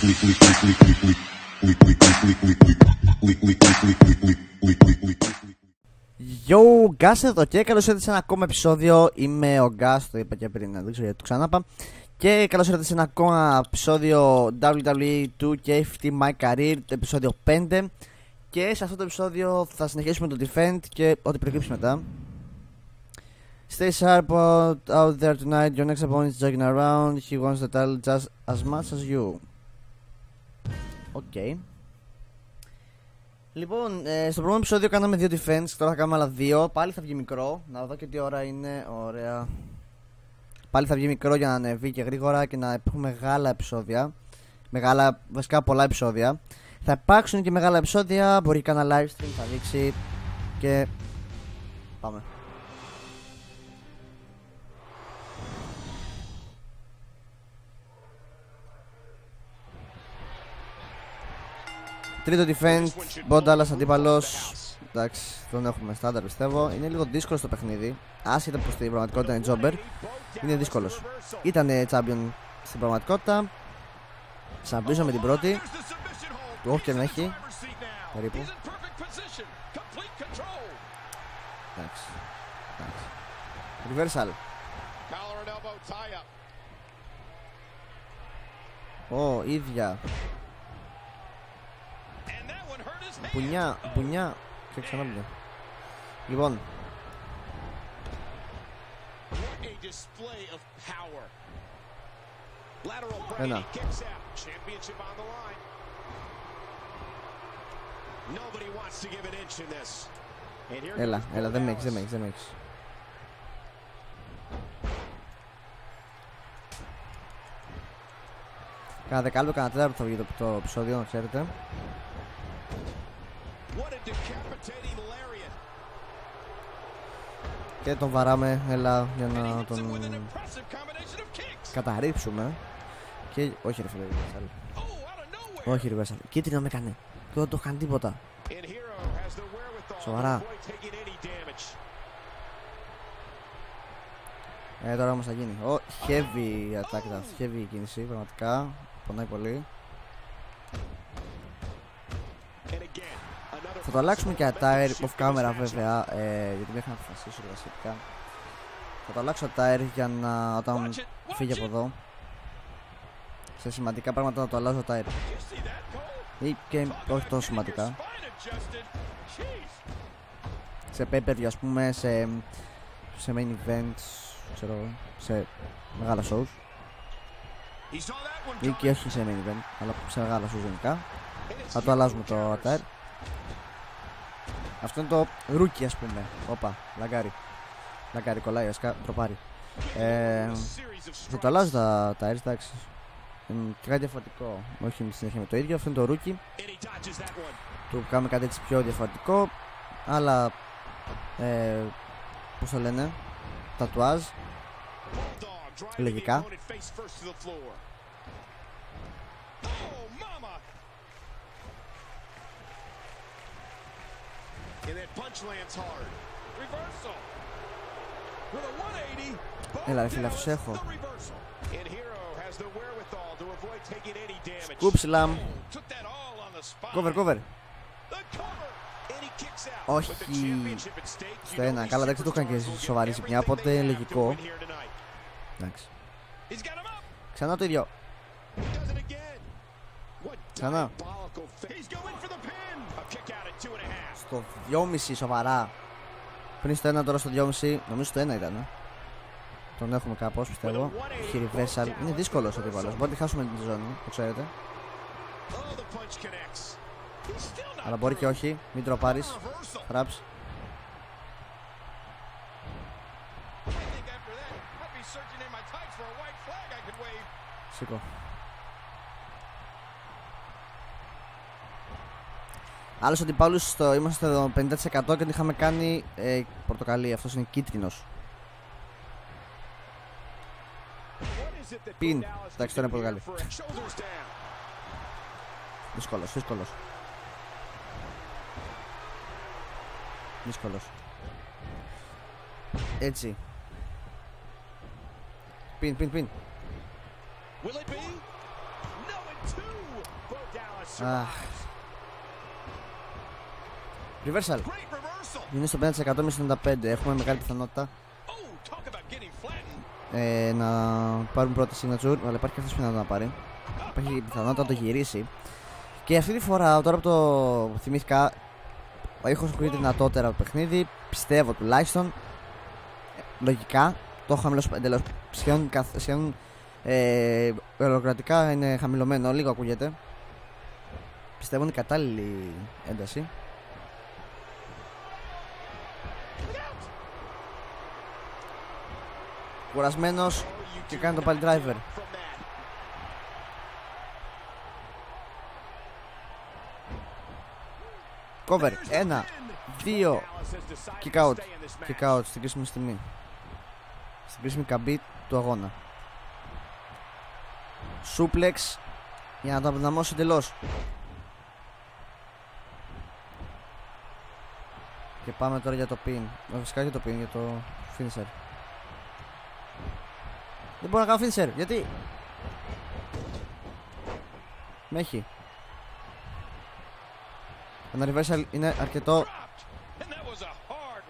Yo, Gas εδώ και καλώς ήρθατε σε ένα ακόμα επεισόδιο. Είμαι ο Gas, το είπα και πριν, δεν ξέρω γιατί το ξανάπα. Και καλώς ήρθατε σε ένα ακόμα επεισόδιο WWE 2K15 My Career, το επεισόδιο 5. Και σε αυτό το επεισόδιο θα συνεχίσουμε το Defend και ό,τι προκύψει μετά. Stay sharp out there tonight, your next opponent is jogging around, he wants the title just as much as you. Οκ. Λοιπόν, στο πρώτο επεισόδιο κάναμε 2 defense, τώρα θα κάνουμε άλλα 2. Πάλι θα βγει μικρό, να δω και τι ώρα είναι, ωραία. Πάλι θα βγει μικρό για να ανεβεί και γρήγορα και να έχουμε μεγάλα επεισόδια. Μεγάλα, βασικά πολλά επεισόδια. Θα υπάρξουν και μεγάλα επεισόδια, μπορεί και κανένα live stream, θα δείξει και πάμε. Τρίτο defense, Μπόνταλας αντίπαλος. Εντάξει, τον έχουμε στάνταρ πιστεύω. Είναι λίγο δύσκολο στο παιχνίδι. Άσχετα που στην πραγματικότητα είναι jobber, είναι δύσκολος. Ήταν champion στην πραγματικότητα. Σαμπίζω με την πρώτη. Του όχι και να έχει. Περίπου. Εντάξει. Reversal. Ω, ίδια. Μπουνιά και ξανά μπουνιά. Λοιπόν, ένα. Έλα, δεν με έχεις. Κάνα δεκάλεπτο, κάνα τέταρτο θα βγει το επεισόδιο, να ξέρετε. Και τον βαράμε, έλα, για να τον καταρρίψουμε. Και όχι ρε φίλε, όχι ρε Reversal. Κίτρινο με έκανε και δεν το έκανε τίποτα. Σοβαρά. Τώρα όμως θα γίνει. Heavy attack, heavy κίνηση, πραγματικά. Πονάει πολύ. Θα το αλλάξουμε και attire off camera βέβαια, γιατί μέχρι να αποφασίσω σχετικά. Θα το αλλάξω attire για να όταν φύγει από εδώ. Σε σημαντικά πράγματα θα το αλλάζω attire. Ή και όχι τόσο σημαντικά. Σε pay-per-view ας πούμε, σε main events, ξέρω, σε μεγάλα shows. Ή και όχι σε main event, αλλά σε μεγάλα shows γενικά. Θα το αλλάζουμε το attire. Αυτό είναι το rookie ας πούμε. Όπα, λαγκάρι, κολλάει, ασκα, τροπάρει. Θα το αλλάζω τα air, εντάξει. Κάτι διαφορετικό, όχι συνέχεια με το ίδιο. Αυτό είναι το rookie. Του κάνουμε κάτι έτσι πιο διαφορετικό. Αλλά πώς το λένε, τατουάζ. Λογικά. Έλα ρε φίλε, αυτούς έχω. Scoop slam. Cover. Όχι. Στο ένα, καλά εντάξει, το είχαν και σοβαρή ζημιά, οπότε λογικό. Εντάξει. Ξανά το ίδιο. Ξανά. Στο 2,5 σοβαρά. Πριν στο 1, τώρα στο 2,5. Νομίζω στο 1 ήταν. Τον έχουμε κάπως πιστεύω. Έχει reversal. Είναι δύσκολος ο αντίπαλος. Μπορεί να χάσουμε τη ζώνη, το ξέρετε. Αλλά μπορεί και όχι. Μην τροπάρεις. Φράψ. Σήκω. Άλλος αντιπάλους είμαστε στο 50% και τον είχαμε κάνει πορτοκαλί. Αυτός είναι κίτρινος. Πιν. Εντάξει, τώρα είναι πορτοκαλί. Δύσκολος. Έτσι. Πιν. Reversal. Είναι στο 5% με 95. Έχουμε μεγάλη πιθανότητα να πάρουμε πρώτη signature. Αλλά υπάρχει και αυτός πιθανότητα να πάρει. Υπάρχει πιθανότητα να το γυρίσει. Και αυτή τη φορά, τώρα που το θυμήθηκα, ο ήχος ακούγεται δυνατότερα από το παιχνίδι. Πιστεύω τουλάχιστον. Λογικά το έχω χαμηλώσει εντελώς. Σχεδόν ολοκρατικά είναι χαμηλωμένο. Λίγο ακούγεται. Πιστεύω είναι κατάλληλη ένταση. Κουρασμένος και κάνει το πάλι driver. Cover. 1, 2. Kick out. Kick out στην κρίσιμη στιγμή. Στην κρίσιμη καμπή του αγώνα. Suplex για να το αποδυναμώσει εντελώς. Και πάμε τώρα για το pin. Φυσικά για το pin, για το finisher. Δεν μπορώ να κάνω finisher, γιατί? Με έχει. Ένα reversal είναι αρκετό.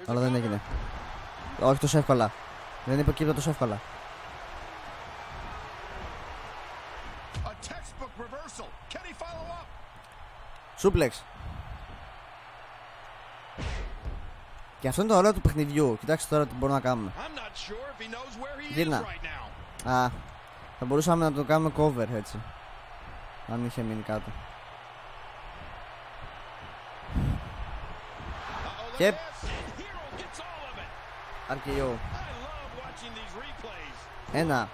Αλλά δεν έγινε. Όχι τόσο εύκολα. Δεν υποκύπτω τόσο εύκολα. Suplex. Και αυτό είναι το ωραίο του παιχνιδιού. Κοιτάξτε τώρα τι μπορούμε να κάνουμε. Γύρνα. Α, θα μπορούσαμε να το κάνουμε cover έτσι. Αν είχε μείνει κάτω. Και RKO. 1,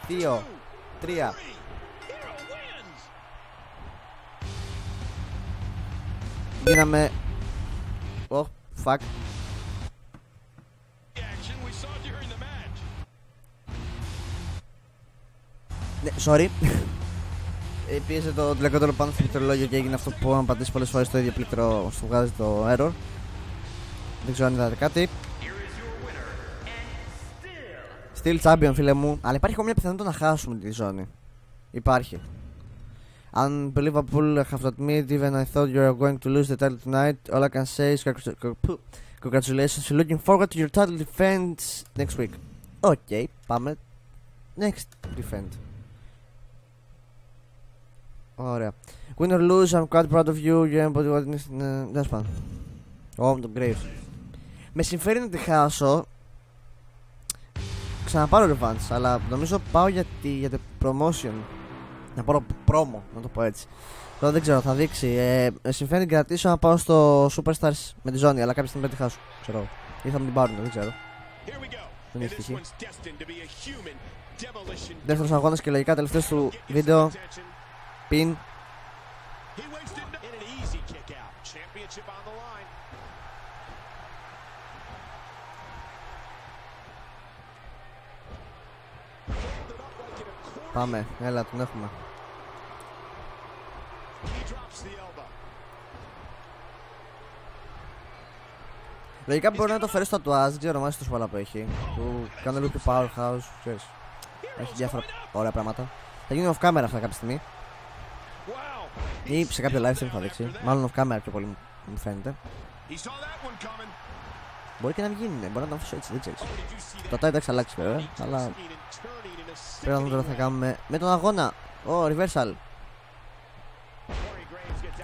2, 3. Γίναμε. Oh, fuck. Ναι, sorry. Πίεσε το τηλεκοντρόλ πάνω στο πληκτρολόγιο και έγινε αυτό που έχω πατήσει πολλές φορές το ίδιο πλήκτρο στο βγάζει το error. Δεν ξέρω αν είδατε κάτι. Still champion, φίλε μου. Αλλά υπάρχει ακόμα μια πιθανότητα να χάσουμε τη ζώνη. Υπάρχει. Unbelievable have to admit, even I thought you were going to lose the title tonight. All I can say is congratulations. Looking forward to your title defense next week. Okay, πάμε. Next defend. Ωραία. Win or lose, I'm quite proud of you. You embody what is. That's fun. Oh, the Graves. Με συμφέρει να τη χάσω. Ξαναπάρω revanche, αλλά νομίζω πάω για το promotion. Να πάρω promo, να το πω έτσι. Τώρα δεν ξέρω, θα δείξει. Συμφέρει να κρατήσω να πάω στο Superstars με τη ζώνη, αλλά κάποια στιγμή θα τη χάσω. Ξέρω. Ή θα μου την πάρουν, δεν ξέρω. Δεν έχει τυχή. Δεύτερος αγώνας και λογικά τελευταίος του βίντεο. Pin. Πάμε, έλα, τον έχουμε. Λογικά μπορεί να το φέρει στο τατουάζ, δεν ξέρω μάλιστα τόσο πολλά που έχει. Του κάνω λίγο πιο powerhouse, ξέρεις. Έχει διάφορα ωραία πράγματα. Θα γίνει off camera αυτά κάποια στιγμή. Ή σε κάποιο live stream θα δείξει. Μάλλον off camera πιο πολύ μου φαίνεται. Μπορεί και να μην γίνει, μπορεί να το αφήσω έτσι, δεν ξέρεις. Το τάι εντάξει αλλάξει βέβαια, αλλά πρέπει να δούμε τώρα θα κάνουμε με τον αγώνα. Reversal.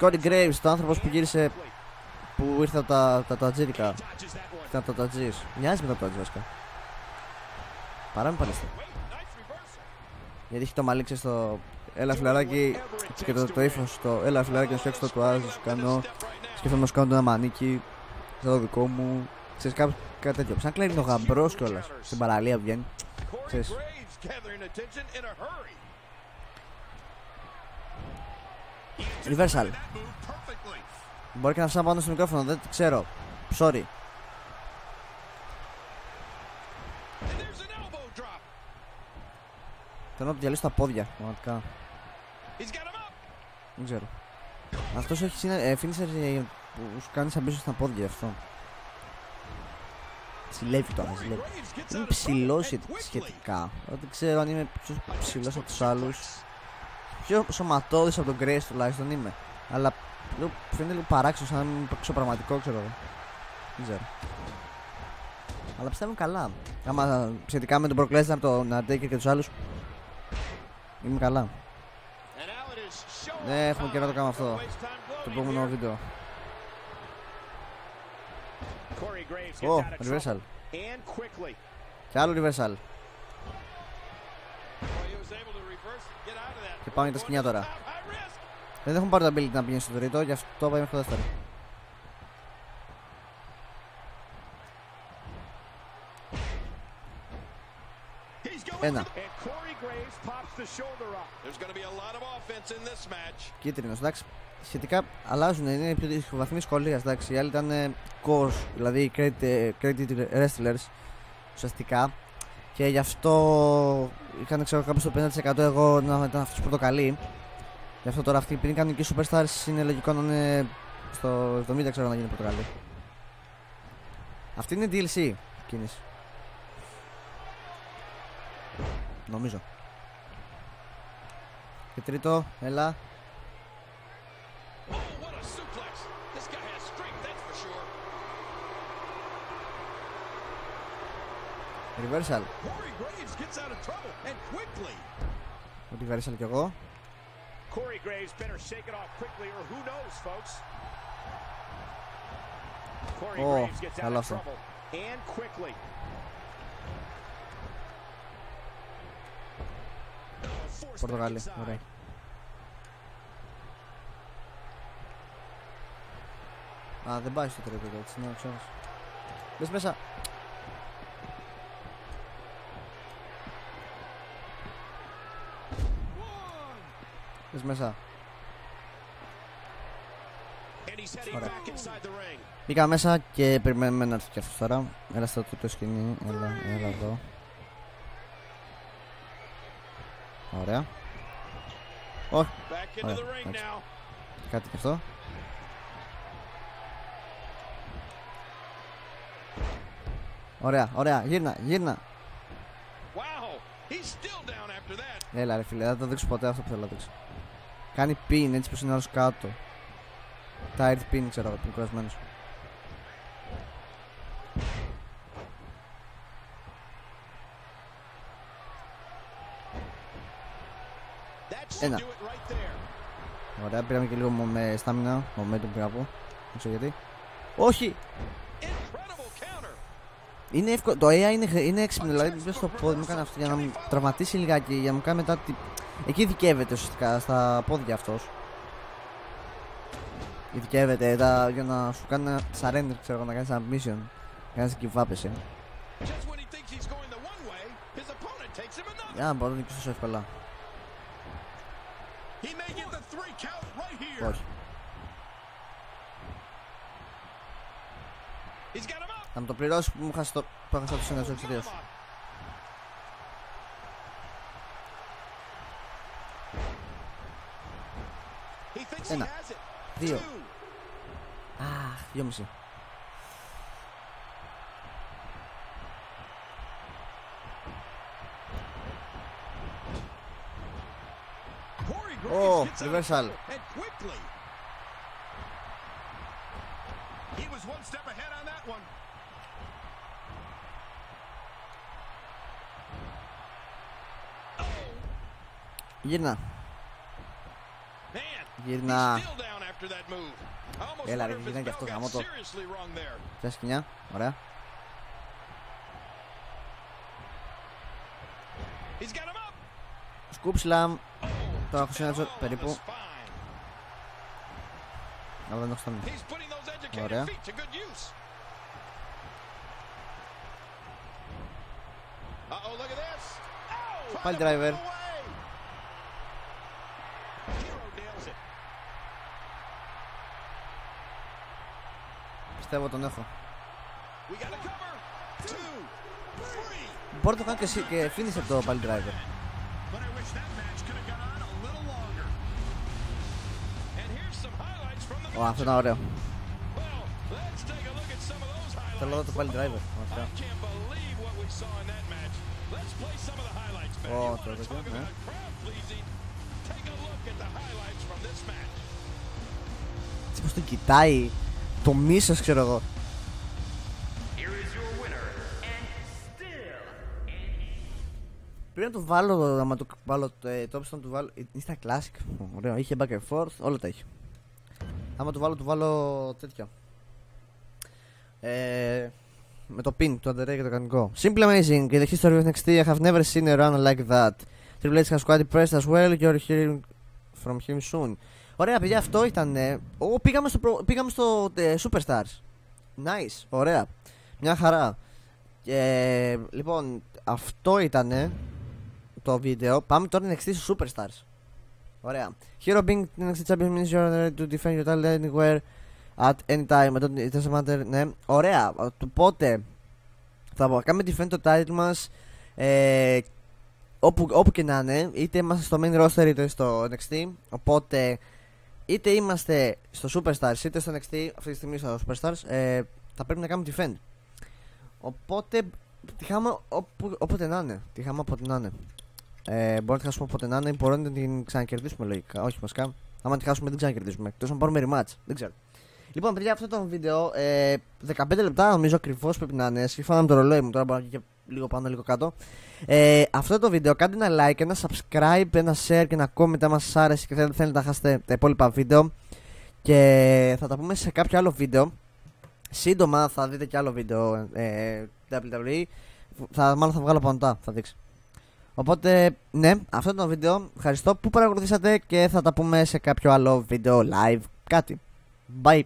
Cody Graves, το άνθρωπος που γύρισε, που ήρθε από τα τατζίρικα. Ήταν από τα τατζίς. Μοιάζει με τα τατζίς βασικά. Παρά μην πανέστε. Γιατί έχει το μαλλί στο έλα φιλαράκι και το ύφος το έλα φιλαράκι να σου φτιάξω το τουάζ, σου κάνω. Σκέφτομαι να σου κάνω ένα μανίκι. Το δικό μου. Ξέρεις κάτι τέτοιο. Σαν κλαίει ο γαμπρός κιόλας. Στην παραλία βγαίνει. Ξέρεις. Reversal. Μπορεί και να φτιάξω πάνω στο μικρόφωνο, δεν το ξέρω. Sorry. Θέλω να του διαλύσω τα πόδια, πραγματικά. Δεν ξέρω. Αυτός έχει finisher που σου κάνει σαν πίσω στα πόδια αυτό. Ζηλεύει τώρα, ζηλεύει. Είμαι ψηλός σχετικά. Δεν ξέρω αν είμαι πιο ψηλός από τους άλλους. Πιο σωματώδης από τον Grace τουλάχιστον είμαι. Αλλά φαίνεται λίγο παράξενο, σαν να μην είναι πραγματικό, ξέρω εγώ. Δεν ξέρω. Αλλά πιστεύω καλά. Άμα σχετικά με τον Brock Lesnar, τον Undertaker και τους άλλους, είμαι καλά. Ναι, έχουμε καιρό να το κάνουμε αυτό. Το επόμενο βίντεο. Reversal. Και άλλο reversal. Και πάμε για τα σκηνιά τώρα. Δεν έχουμε πάρει το ability να πηγαίνει στο τρίτο, γι' αυτό πάμε μέχρι το δεύτερο. Ένα. Κίτρινος, εντάξει. Σχετικά αλλάζουν, είναι πιο βαθμοί σχολείας, εντάξει. Οι άλλοι ήταν course, δηλαδή credit wrestlers ουσιαστικά. Και γι' αυτό είχαν, ξέρω, κάποιος το 50%, εγώ να ήταν αυτός πρωτοκαλεί. Γι' αυτό τώρα αυτοί πριν κάνουν και superstars είναι λογικό να είναι στο 70, ξέρω, να γίνει πρωτοκαλεί. Αυτή είναι DLC κίνηση. Νομίζω. Και τρίτο, έλα. Reversal. Reversal κι εγώ. Ω, καλό αυτό. Πορτογαλί, ωραία. Α, δεν πάει στο τρίτο έτσι, ναι, ξέρω. Μπες μέσα. Μπες μέσα. Ωραία. Μπήκα μέσα και περιμένουμε να έρθει και αυτός τώρα. Έλα στο τρίτο σκηνή, έλα εδώ. Ωραία. Όχι. Ωραία, κάτι και αυτό. Ωραία, ωραία, γύρνα. Έλα ρε φίλε, δεν θα το δείξω ποτέ αυτό που θέλω να δείξω. Κάνει pin έτσι πως είναι όλος κάτω. Tired pin, ξέρω εγώ, είναι κουρασμένος. Ένα. Ωραία, πήραμε και λίγο με στάμινα, momentum πριν από. Δεν ξέρω γιατί. Όχι! Είναι εύκολο, το AI είναι έξυπνο, δηλαδή μπες στο πόδι μου, έκανε αυτό για να μου τραυματίσει λιγάκι, για να μου κάνει μετά εκεί ειδικεύεται ουσιαστικά στα πόδια αυτός. Ειδικεύεται για να σου κάνει ένα surrender, ξέρω εγώ, να κάνεις ένα mission, να κάνεις give up εσύ. Για να μπορώ να νικήσω τόσο εύκολα. Όχι. Θα μου το πληρώσει που μου έχασα το σύνδεσο εξαιτίας. Ένα. Δύο. Αχ, 2,5. Ω, reversal. Γύρνα. Έλα ρε, γύρνα και αυτό, γαμώ το. Ποια σκηνιά, ωραία. Scoop slam. Το έχω συνέντευξω περίπου. Αλλά δεν έχω σταμεί. Ωραία. Πάλι driver. Πιστεύω τον έχω. Μπορεί να το κάνω και φίνισε το πάλι driver. Αυτό ήταν ωραίο. Θέλω να δω το πάλι driver. Το τέτοιο, ναι. Έτσι πως τον κοιτάει, το μίσος ξέρω εγώ. Πρέπει να του βάλω, άμα του βάλω το option του βάλω, είναι στα classic, ωραίο, είχε back and forth, όλα τα έχει. Άμα του βάλω τέτοιο. Με το pin, το underrated και το κανονικό. Simple amazing, in the history of NXT I have never seen a run like that. Triple H has quite impressed as well, you're hearing from him soon. Ωραία παιδιά, αυτό ήταν. Πήγαμε στο Superstars. Nice, ωραία. Μια χαρά. Λοιπόν, αυτό ήταν το βίντεο. Πάμε τώρα NXT στο Superstars. Ωραία. Hero being NXT champion means you're ready to defend your title anywhere at any time. It doesn't matter. Ναι. Ωραία. Οπότε θα κάνουμε defend το title μας όπου και να είναι. Είτε είμαστε στο main roster είτε στο NXT. Οπότε είτε είμαστε στο Superstars είτε στο NXT. Αυτή τη στιγμή στο Superstars θα πρέπει να κάνουμε defend. Οπότε τη χάμε όποτε να είναι. Μπορούμε να τη χάσουμε όποτε να είναι. Μπορούμε να την ξανακερδίσουμε λογικά. Όχι βασικά. Άμα τη χάσουμε δεν ξανακερδίσουμε. Εκτός να πάρουμε rematch. Δεν ξέρω. Λοιπόν, παιδιά, αυτό το βίντεο 15 λεπτά νομίζω ακριβώς πρέπει να είναι. Συμφωνώ το ρολόι μου, τώρα μπορώ να και λίγο πάνω, λίγο κάτω. Αυτό το βίντεο κάντε ένα like, ένα subscribe, ένα share και ένα comment αν σας άρεσε και θέλετε να χάσετε τα υπόλοιπα βίντεο. Και θα τα πούμε σε κάποιο άλλο βίντεο. Σύντομα θα δείτε και άλλο βίντεο WWE. Μάλλον θα βγάλω παντά, θα δείξει. Οπότε, ναι, αυτό ήταν το βίντεο. Ευχαριστώ που παρακολουθήσατε και θα τα πούμε σε κάποιο άλλο βίντεο live. Κάτι. Bye.